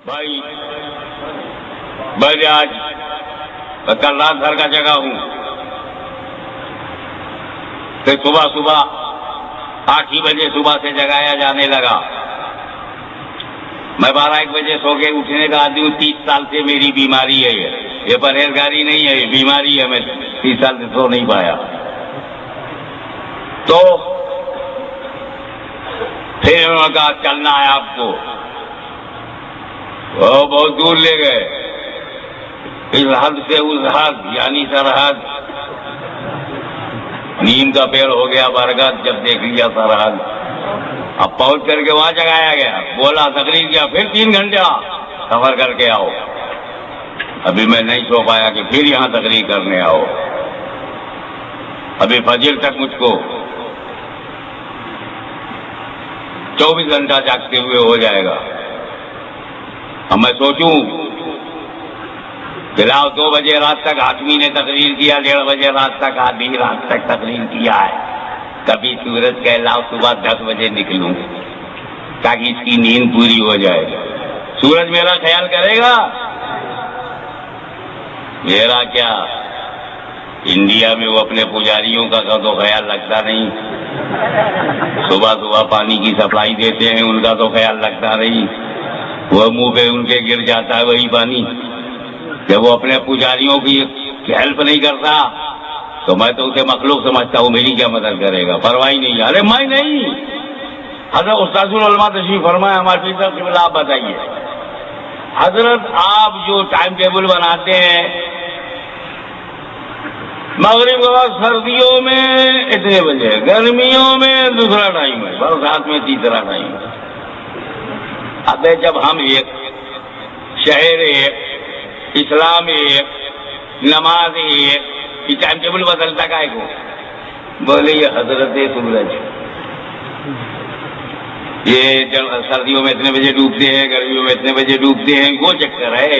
بھائی میں آج کل رات بھر کا جگہ ہوں کہ صبح 8 ہی بجے صبح سے جگایا جانے لگا. میں 12-1 بجے سو کے اٹھنے کا آدمی ہوں. 30 سال سے میری بیماری ہے. یہ پرہیزگاری نہیں ہے, یہ بیماری ہے. میں 30 سال سے سو نہیں پایا. تو پھر انہوں نے کہا چلنا ہے آپ کو. وہ بہت دور لے گئے, اس حد سے اس حد, یعنی سرحد. نیم کا پیڑ ہو گیا برگد جب دیکھ لیا سرحد. اب پہنچ کر کے وہاں جگایا گیا, بولا تقریر کیا, پھر 3 گھنٹہ سفر کر کے آؤ. ابھی میں نہیں سو پایا کہ پھر یہاں تقریر کرنے آؤ. ابھی فجر تک مجھ کو 24 گھنٹہ جاگتے ہوئے ہو جائے گا. اب میں سوچوں بلاؤ 2 بجے رات تک آدمی نے تقریر کیا, 1:30 بجے رات تک آدھی رات تک تقریر کیا ہے. کبھی سورج کہلاؤ صبح 10 بجے نکلوں تاکہ اس کی نیند پوری ہو جائے. سورج میرا خیال کرے گا؟ میرا کیا, انڈیا میں وہ اپنے پجاریوں کا تو خیال رکھتا نہیں. صبح پانی کی سپلائی دیتے ہیں, ان کا تو خیال رکھتا نہیں. وہ منہ پہ ان کے گر جاتا ہے وہی پانی. جب وہ اپنے پجاریوں کی ہیلپ نہیں کرتا تو میں تو اسے مخلوق سمجھتا ہوں. میری کیا مدد کرے گا؟ پرواہ نہیں. ارے میں نہیں. حضرت استاذ العلماء تشریف فرمائے ہمارے پیر صاحب قبلہ, آپ بتائیے حضرت, آپ جو ٹائم ٹیبل بناتے ہیں مغرب کے بعد سردیوں میں اتنے بجے, گرمیوں میں دوسرا ٹائم ہے, برسات میں تیسرا ٹائم ہے. اب جب ہم ایک شہر ایک, اسلام ایک, نماز ایک, یہ ٹائم ٹیبل بدلتا کا کو بولے یہ حضرت سورج, یہ سردیوں میں اتنے بجے ڈوبتے ہیں, گرمیوں میں اتنے بجے ڈوبتے ہیں, وہ چکر ہے.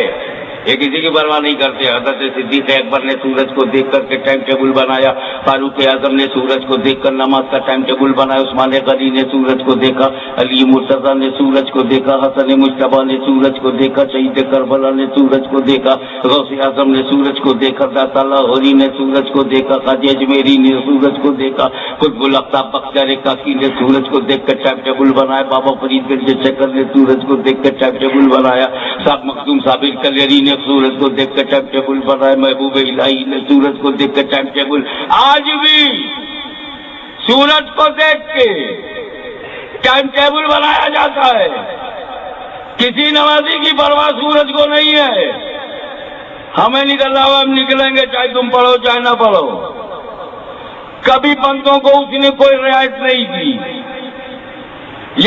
یہ کسی کی پرواہ نہیں کرتے. حضرت صدیق اکبر نے سورج کو دیکھ کر کے ٹائم ٹیبل بنایا, فاروق اعظم نے سورج کو دیکھ کر نماز کا ٹائم ٹیبل بنایا, عثمان غنی نے سورج کو دیکھا, علی مرتضیٰ نے سورج کو دیکھا, حسن مجتبیٰ نے سورج کو دیکھا, شہید کربلا نے سورج کو دیکھا, غوث اعظم نے سورج کو دیکھا, داتا لاہوری نے سورج کو دیکھا, خواجہ اجمیری نے سورج کو دیکھا, قطب الافتا بختیار کاکی نے سورج کو دیکھ کر ٹائم ٹیبل بنایا, بابا فرید گنج شکر نے سورج کو دیکھ کر ٹائم ٹیبل بنایا, صاحب مخدوم صابر کلیری نے سورج کو دیکھ کر ٹائم ٹیبل بنایا, محبوب الہی نے سورج کو دیکھ کر ٹائم ٹیبل. آج بھی سورج کو دیکھ کے ٹائم ٹیبل بنایا جاتا ہے. کسی نمازی کی پرواہ سورج کو نہیں ہے. ہمیں نکلنا ہوا ہم نکلیں گے, چاہے تم پڑھو چاہے نہ پڑھو. کبھی بندوں کو اس نے کوئی رعایت نہیں کی.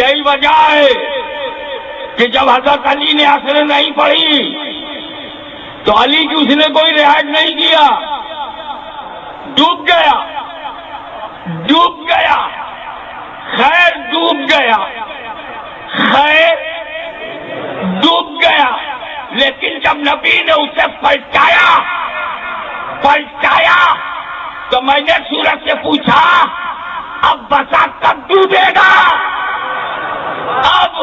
یہی وجہ ہے کہ جب حضرت علی نے عصر نہیں پڑھی تو علی کی اس نے کوئی رعایت نہیں کیا, ڈوب گیا. خیر ڈوب گیا. لیکن جب نبی نے اسے پلٹایا تو میں نے سورج سے پوچھا اب بسا کب ڈوبے گا, اب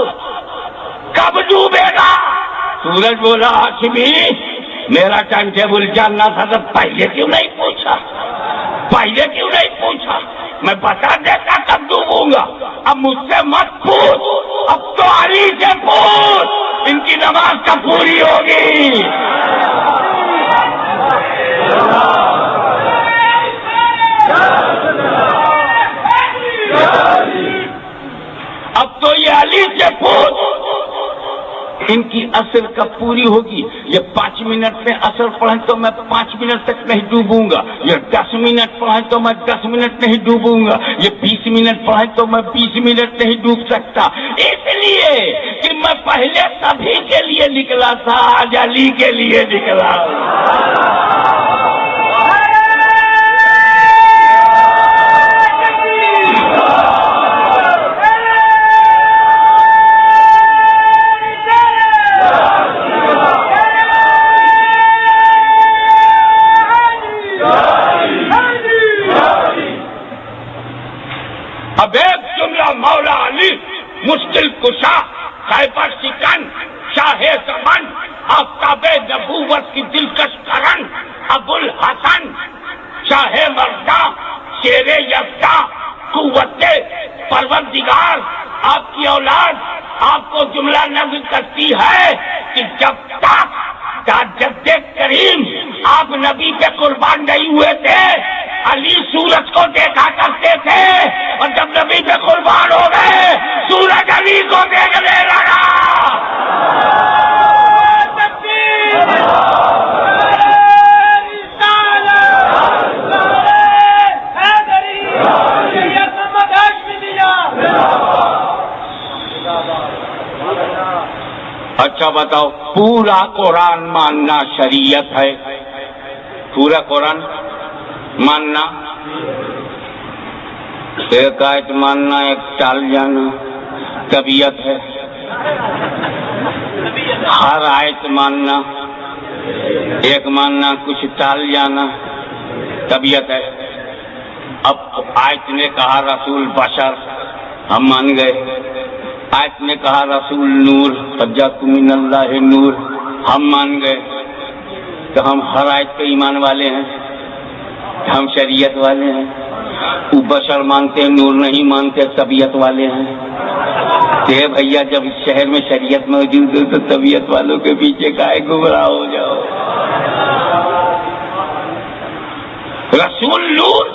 کب ڈوبے گا؟ سورج بولا ہاشمی میرا ٹائم ٹیبل جاننا تھا تو پہلے کیوں نہیں پوچھا, میں بتا دیتا کب ڈوبوں گا. اب مجھ سے مت پوچھ, اب تو علی سے پوچھ, ان کی نماز کب پوری ہوگی. اب تو یہ علی سے پوچھ ان کی عصر کب پوری ہوگی. یہ 5 منٹ میں عصر پڑھیں تو میں 5 منٹ تک نہیں ڈوبوں گا, یہ 10 منٹ پڑھیں تو میں 10 منٹ نہیں ڈوبوں گا, یہ 20 منٹ پڑھیں تو میں 20 منٹ نہیں ڈوب سکتا. اس لیے کہ میں پہلے سبھی کے لیے نکلا تھا, آج علی کے لیے نکلا. اب ایک جملہ مولا علی مشکل کشا, خیبر شکن, شاہ زمن آفتاب نبوت کی دلکش کرن ابو الحسن شاہ مردہ شیر یزدہ قوت پروردگار آپ کی اولاد آپ کو جملہ نقل کرتی ہے کہ جب تک جد کریم آپ نبی پہ قربان نہیں ہوئے تھے علی سورج کو دیکھا کرتے تھے، اور جب نبی پہ قربان ہو گئے سورج علی کو دیکھنے لگا۔ اچھا بتاؤ، پورا قرآن ماننا شریعت ہے؟ پورا قرآن ماننا؟ ایک آیت ماننا ایک ٹال جانا طبیعت ہے؟ ہر آیت ماننا ایک ماننا کچھ ٹال جانا طبیعت ہے؟ اب آیت نے کہا رسول بشر، ہم مان گئے۔ آیت نے کہا رسول نور، قد جاءکم من اللہ نور، ہم مان گئے۔ تو ہم ہر آیت پہ ایمان والے ہیں، ہم شریعت والے ہیں۔ وہ بشر مانتے ہیں، نور نہیں مانتے، طبیعت والے ہیں۔ کہ بھیا جب اس شہر میں شریعت موجود ہو تو طبیعت والوں کے پیچھے کائے گمراہ ہو جاؤ؟ رسول نور،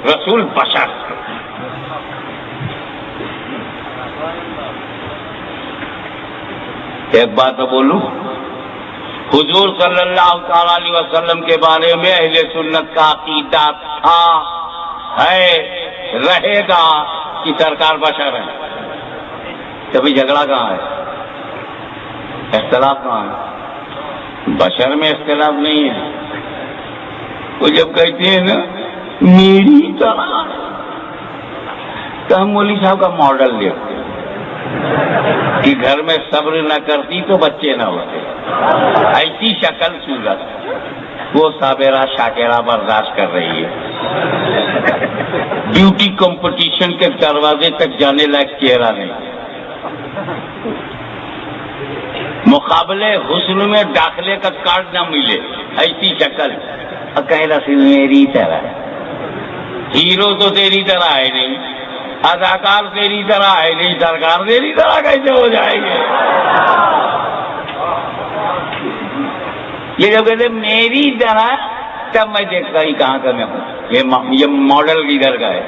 رسول بشر۔ ایک بات تو بولوں، حضور صلی اللہ تعالی علیہ وسلم کے بارے میں اہل سنت کا عقیدہ تھا، ہے، رہے گا کہ سرکار بشر ہے۔ کبھی جھگڑا کہاں ہے؟ اختلاف کہاں ہے؟ بشر میں اختلاف نہیں ہے۔ وہ جب کہتے ہیں نا میری طرح، تو ہم مولوی صاحب کا ماڈل دیکھتے ہیں کہ گھر میں صبر نہ کرتی تو بچے نہ ہوتے، ایسی شکل صورت وہ صابرہ شاکرہ برداشت کر رہی ہے۔ بیوٹی کمپٹیشن کے دروازے تک جانے لائق چہرہ نہیں، مقابلے حسن میں داخلے کا کارڈ نہ ملے، ایسی شکل، کہیں رسول میری طرح۔ ہیرو تو تیری طرح ہے نہیں، اداکار تیری طرح ہے نہیں، سرکار تیری طرح کیسے ہو جائیں گے؟ یہ جب کہتے میری طرح، تب میں دیکھتا ہی کہاں کا میں ہوں، یہ ماڈل کدھر کا ہے؟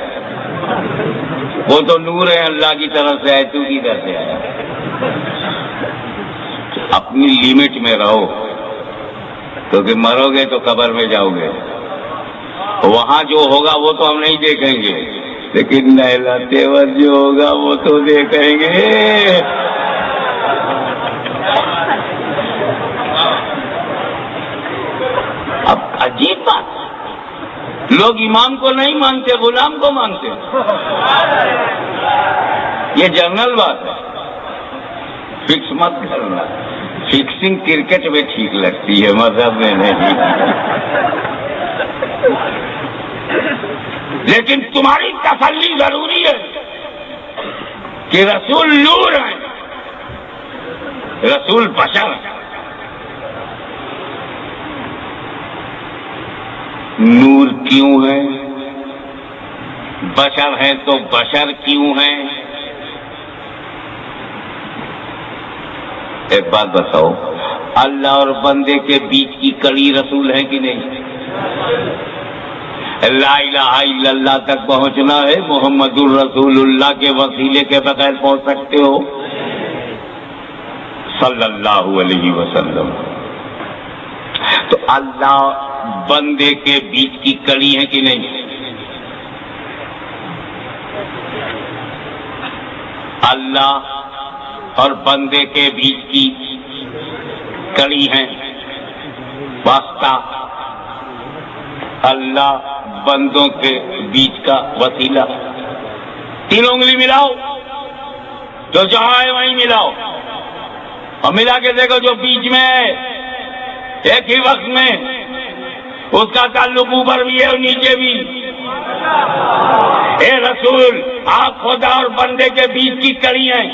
وہ تو نور ہے اللہ کی طرف سے ہے، تو کدھر سے آیا؟ اپنی لیمٹ میں رہو، کیونکہ مرو گے تو قبر میں جاؤ گے، وہاں جو ہوگا وہ تو ہم نہیں دیکھیں گے، لیکن نیلا تیور جو ہوگا وہ تو دیکھیں گے۔ اب عجیب بات، لوگ امام کو نہیں مانتے، غلام کو مانتے۔ یہ جنرل بات ہے، فکس مت کرنا۔ فکسنگ کرکٹ میں ٹھیک لگتی ہے، مذہب میں نہیں۔ لیکن تمہاری تسلی ضروری ہے کہ رسول نور ہیں، رسول بشر ہیں۔ نور کیوں ہے؟ بشر ہیں تو بشر کیوں ہیں؟ ایک بات بتاؤ، اللہ اور بندے کے بیچ کی کڑی رسول ہے کہ نہیں؟ لا الہ الا اللہ تک پہنچنا ہے، محمد الرسول اللہ کے وسیلے کے بغیر پہنچ سکتے ہو؟ صلی اللہ علیہ وسلم۔ تو اللہ بندے کے بیچ کی کڑی ہے کہ نہیں؟ اللہ اور بندے کے بیچ کی کڑی ہے، واسطہ، اللہ بندوں کے بیچ کا وسیلہ۔ تین انگلی ملاؤ، جو جہاں ہے وہیں ملاؤ، اور ملا کے دیکھو جو بیچ میں ہے، ایک ہی وقت میں اس کا تعلق اوپر بھی ہے اور نیچے بھی۔ اے رسول، آپ خدا اور بندے کے بیچ کی کڑی ہیں،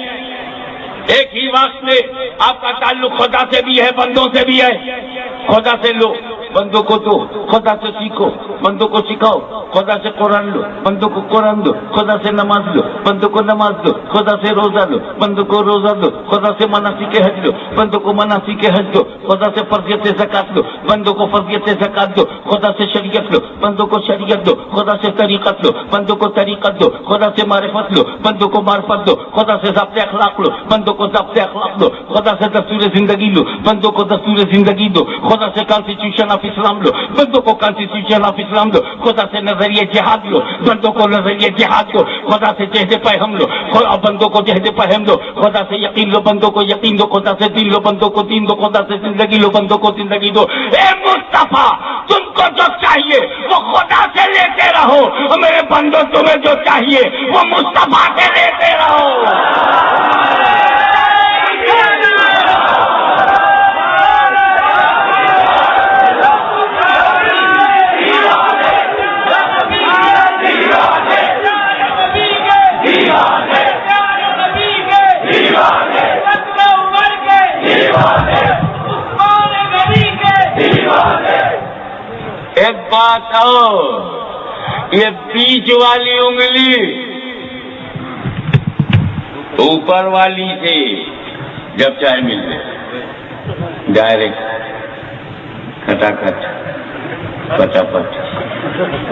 ایک ہی وقت میں آپ کا تعلق خدا سے بھی ہے، بندوں سے بھی ہے. خدا سے لو، بندوں کو دو. خدا سے سیکھو، بندوں کو سکھاؤ. خدا سے قرآن لو، بندوں کو قرآن دو. خدا سے نماز لو، بندوں کو نماز دو. خدا سے روزہ لو، بندوں کو روزہ دو. خدا سے مناسک حج لو، بندوں کو مناسک حج دو. خدا سے فرضیت زکات لو، بندوں کو فرضیت زکات دو. خدا سے شریعت لو، بندوں کو شریعت دو. خدا سے طریقت لو، بندوں کو طریقت دو. خدا سے معرفت لو، بندوں کو معرفت دو. خدا سے ضابط اخلاق لو، بندوں کو ضابط اخلاق دو. خدا سے دستور زندگی لو، بندوں کو دستور زندگی دو. خدا سے کانسٹیٹیوشن آف اسلام لو، بندوں کو کانسٹیٹیوشن آف اسلام دو. خدا سے نظریہ جہاد لو، بندوں کو نظریہ جہاد دو. خدا سے جہد پیغام لو، بندوں کو جہد پیغام دو. خدا سے یقین لو، بندوں کو یقین دو. خدا سے دین لو، بندوں کو دین دو. خدا سے زندگی لو، بندوں کو زندگی دو. اے مصطفیٰ، تم کو جو چاہیے وہ خدا سے لیتے رہو، اور میرے بندوں تمہیں جو چاہیے وہ مصطفیٰ سے لیتے رہو. ایک بات اور، یہ بیچ والی انگلی اوپر والی سے جب چاہے مل جائے، ڈائریکٹ کھٹا کھٹ پٹا پٹ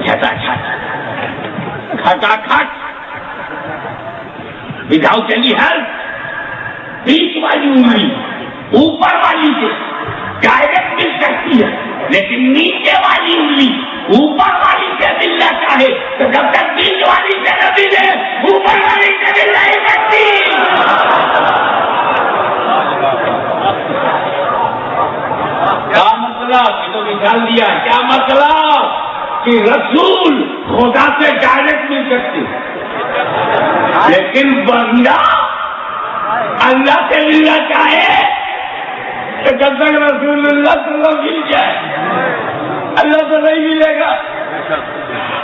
چھٹا چھٹ کھٹا کھٹ وداؤٹ اینی ہیلپ. بیچ والی انگلی اوپر والی سے ڈائریکٹ مل سکتی ہے، لیکن نیچے والی انگلی اوپر والی سے ملنا چاہے تو جب تک بیچ والی سے نہ ملے اوپر والی سے مل نہیں سکتی. کیا مطلب؟ یہ تو مثال دیا. کیا مطلب؟ کہ رسول خدا سے ڈائریکٹ مل سکتے، لیکن بندہ اللہ سے ملنا چاہے تو جب تک رسول اللہ صلی اللہ مل جائے اللہ تو نہیں ملے گا.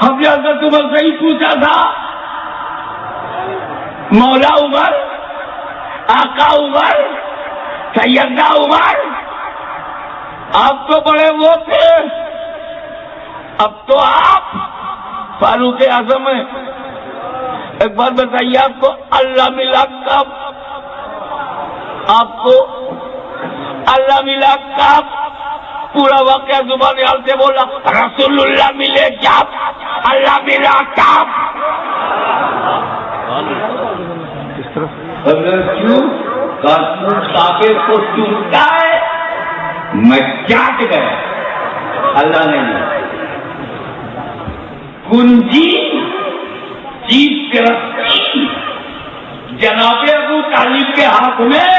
ہم نے اگر تمہیں صحیح پوچھا تھا، مولا عمر، آقا عمر، سیدنا عمر، آپ تو بڑے وہ تھے، اب تو آپ فاروق اعظم ہیں. ایک بار بتائیے، آپ کو اللہ ملا کب؟ آپ کو اللہ ملا کب؟ پورا واقعہ زبان حال سے بولا. رسول اللہ ملے جب، اللہ ملا کب؟ کیوں کعبے کو چومتا ہے، میں چاٹ گیا، اللہ نے ملا. کنجی چیز کے رسی جناب ابو طالب کے ہاتھ میں،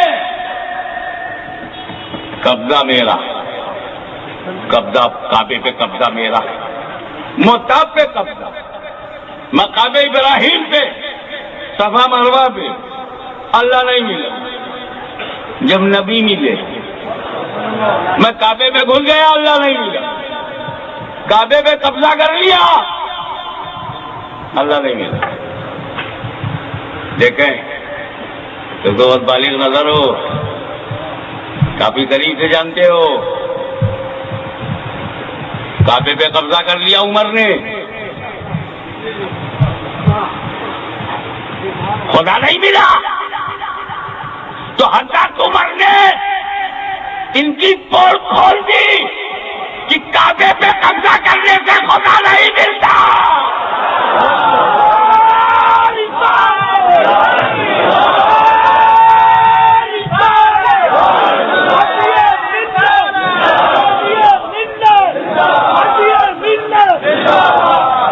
قبضہ میرا، قبضہ کعبے پہ قبضہ میرا، مصحف پہ قبضہ، مقام ابراہیم پہ، صفا مروہ پہ. اللہ نہیں ملا. جب نبی ملے میں کعبے میں گھل گیا، اللہ نہیں ملا. کعبے پہ قبضہ کر لیا، اللہ نہیں ملا. دیکھیں تو بہت بالغ نظر ہو، کافی قریب سے جانتے ہو. کعبے پہ قبضہ کر لیا عمر نے، خدا نہیں ملا. تو حضرت عمر نے ان کی پول کھول دی کہ کعبے پہ قبضہ کرنے سے خدا نہیں ملتا.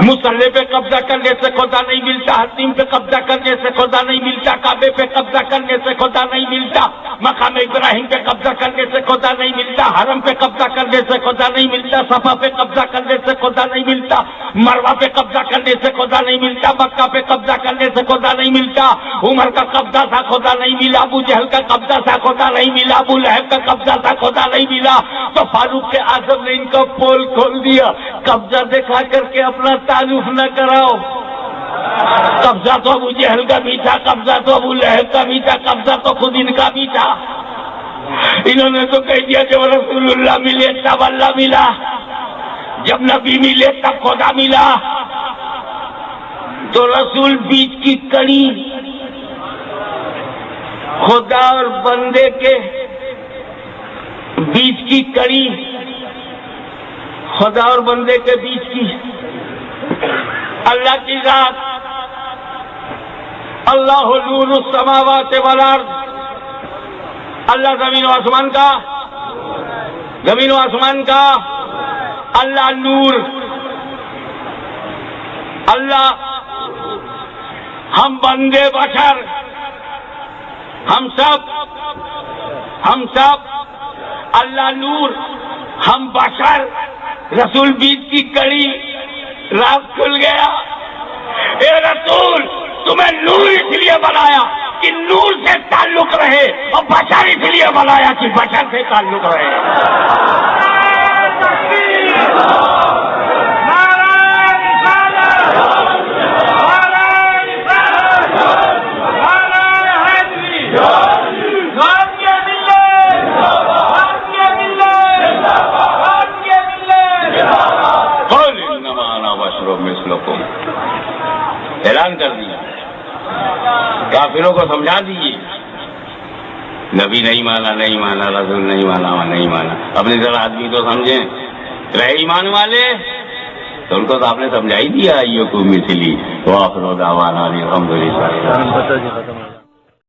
مسلح پہ قبضہ کرنے سے خدا نہیں ملتا، حتیم پہ قبضہ کرنے سے خدا نہیں ملتا، کعبے پہ قبضہ کرنے سے خدا نہیں ملتا، مقام ابراہیم پہ قبضہ کرنے سے خدا نہیں ملتا، حرم پہ قبضہ کرنے سے خدا نہیں ملتا، صفا پہ قبضہ کرنے سے خدا نہیں ملتا، مروہ پہ قبضہ کرنے سے خدا نہیں ملتا، مکہ پہ قبضہ کرنے سے خدا نہیں ملتا. عمر کا قبضہ تھا، خدا نہیں ملا. ابو جہل کا قبضہ تھا، خدا نہیں ملا. ابو لہب کا قبضہ تھا، خدا نہیں ملا. تو فاروق اعظم نے ان کا پول کھول دیا. قبضہ دکھا کر کے اپنا تعارف نہ کراؤ. قبضہ تو ابو جہل کا بھی تھا، قبضہ تو ابو لہب کا بھی تھا، قبضہ تو خود ان کا بھی تھا. انہوں نے تو کہہ دیا جب رسول اللہ ملے تب اللہ ملا، جب نبی ملے تب خدا ملا. تو رسول بیچ کی کڑی، خدا اور بندے کے بیچ کی کڑی، خدا اور بندے کے بیچ کی اللہ کی ذات. اللہ نور السماوات والارض، اللہ زمین و آسمان کا، زمین و آسمان کا اللہ نور. اللہ ہم بندے بشر، ہم سب اللہ نور، ہم بشر. رسول بیچ کی کڑی، راز کھل گیا. اے رسول تمہیں نور اس لیے بنایا کہ نور سے تعلق رہے، اور بشر اس لیے بنایا کہ بشر سے تعلق رہے. اعلان کر دیا، کافروں کو سمجھا دیجیے. نبی نہیں مانا، نہیں مانا، رسول نہیں مانا، نہیں مانا. اپنی طرح آدمی تو سمجھیں رہے ایمان والے، تو ان کو تو آپ نے سمجھا ہی دیا. یہ کو مثلی وآخر دعوانا الحمدللہ.